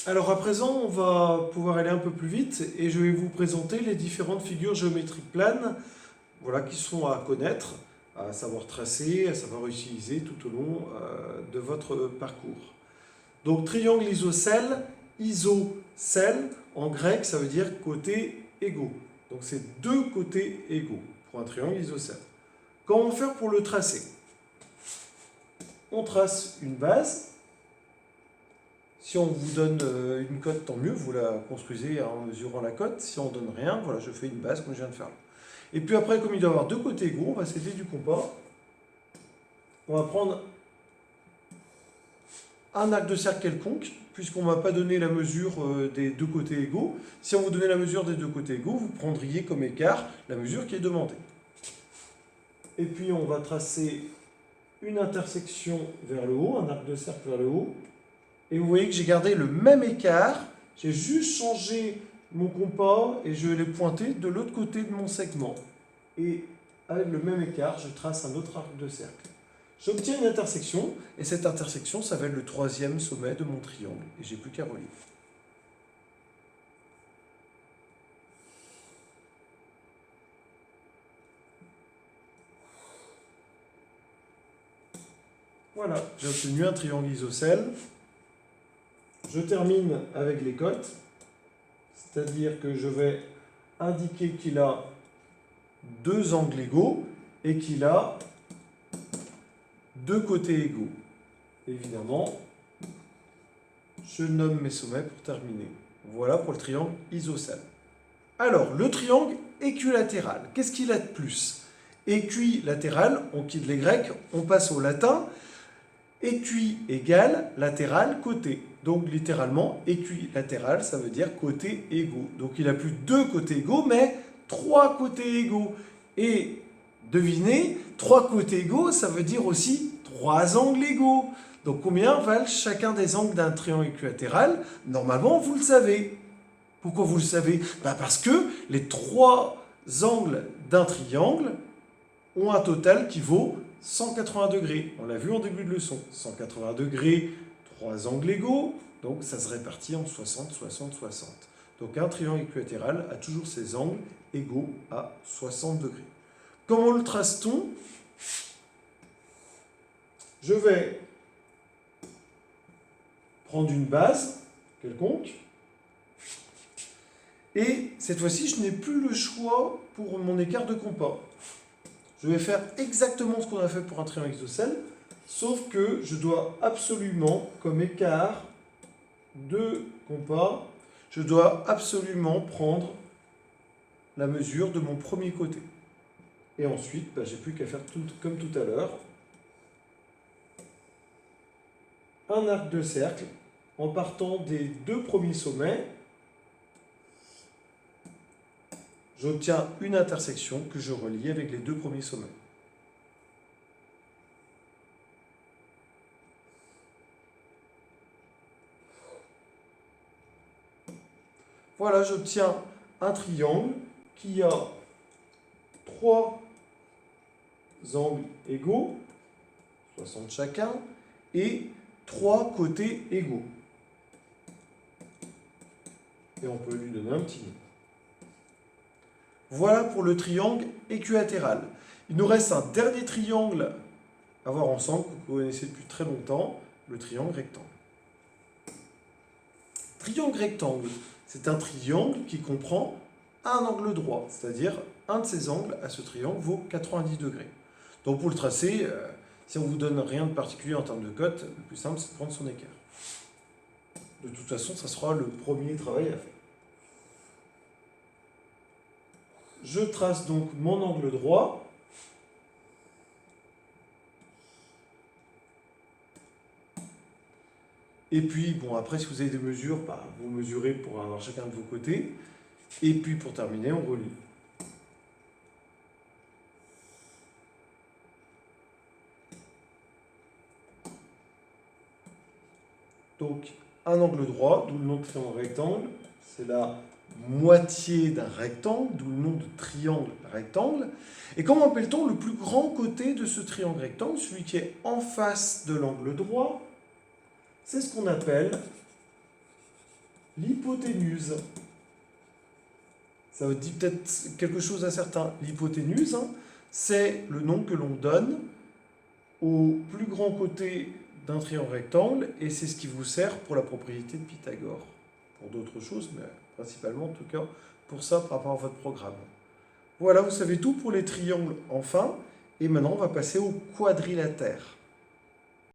Alors à présent, on va pouvoir aller un peu plus vite et je vais vous présenter les différentes figures géométriques planes, voilà, qui sont à connaître, à savoir tracer, à savoir utiliser tout au long de votre parcours. Donc triangle isocèle, isocèle, en grec, ça veut dire côtés égaux. Donc c'est deux côtés égaux pour un triangle isocèle. Comment faire pour le tracer? On trace une base. Si on vous donne une cote, tant mieux, vous la construisez en mesurant la cote. Si on ne donne rien, voilà, je fais une base comme je viens de faire là. Et puis après, comme il doit y avoir deux côtés égaux, on va s'aider du compas. On va prendre un arc de cercle quelconque, puisqu'on ne m'a pas donné la mesure des deux côtés égaux. Si on vous donnait la mesure des deux côtés égaux, vous prendriez comme écart la mesure qui est demandée. Et puis on va tracer une intersection vers le haut, un arc de cercle vers le haut. Et vous voyez que j'ai gardé le même écart, j'ai juste changé mon compas et je l'ai pointé de l'autre côté de mon segment. Et avec le même écart, je trace un autre arc de cercle. J'obtiens une intersection, et cette intersection, ça va être le troisième sommet de mon triangle. Et j'ai plus qu'à relier. Voilà, j'ai obtenu un triangle isocèle. Je termine avec les cotes, c'est-à-dire que je vais indiquer qu'il a deux angles égaux et qu'il a deux côtés égaux. Évidemment, je nomme mes sommets pour terminer. Voilà pour le triangle isocèle. Alors, le triangle équilatéral, qu'est-ce qu'il a de plus? Équilatéral, on quitte les grecs, on passe au latin. Équi égale latéral côté. Donc littéralement, équilatéral, ça veut dire côtés égaux. Donc il n'a plus deux côtés égaux, mais trois côtés égaux. Et devinez, trois côtés égaux, ça veut dire aussi trois angles égaux. Donc combien valent chacun des angles d'un triangle équilatéral? Normalement, vous le savez. Pourquoi vous le savez? Parce que les trois angles d'un triangle ont un total qui vaut 180 degrés. On l'a vu en début de leçon. 180 degrés, trois angles égaux, donc ça se répartit en 60, 60, 60. Donc un triangle équilatéral a toujours ses angles égaux à 60 degrés. Comment le trace-t-on? Je vais prendre une base quelconque. Et cette fois-ci, je n'ai plus le choix pour mon écart de compas. Je vais faire exactement ce qu'on a fait pour un triangle isocèle, sauf que je dois absolument, comme écart de compas, je dois absolument prendre la mesure de mon premier côté. Et ensuite, j'ai plus qu'à faire tout comme tout à l'heure. Un arc de cercle en partant des deux premiers sommets. J'obtiens une intersection que je relie avec les deux premiers sommets. Voilà, j'obtiens un triangle qui a trois angles égaux, 60 chacun, et trois côtés égaux. Et on peut lui donner un petit nom. Voilà pour le triangle équilatéral. Il nous reste un dernier triangle à voir ensemble, que vous connaissez depuis très longtemps, le triangle rectangle. Triangle rectangle, c'est un triangle qui comprend un angle droit, c'est-à-dire un de ces angles à ce triangle vaut 90 degrés. Donc pour le tracer, si on ne vous donne rien de particulier en termes de cote, le plus simple c'est de prendre son écart. De toute façon, ça sera le premier travail à faire. Je trace donc mon angle droit. Et puis, bon, après, si vous avez des mesures, vous mesurez pour avoir chacun de vos côtés. Et puis, pour terminer, on relie. Donc, un angle droit, d'où le nom de triangle rectangle. C'est la moitié d'un rectangle, d'où le nom de triangle rectangle. Et comment appelle-t-on le plus grand côté de ce triangle rectangle, celui qui est en face de l'angle droit? C'est ce qu'on appelle l'hypoténuse. Ça vous dit peut-être quelque chose à certains. L'hypoténuse, hein, c'est le nom que l'on donne au plus grand côté d'un triangle rectangle, et c'est ce qui vous sert pour la propriété de Pythagore. Pour d'autres choses, mais principalement en tout cas pour ça par rapport à votre programme. Voilà, vous savez tout pour les triangles enfin, et maintenant on va passer au quadrilatère.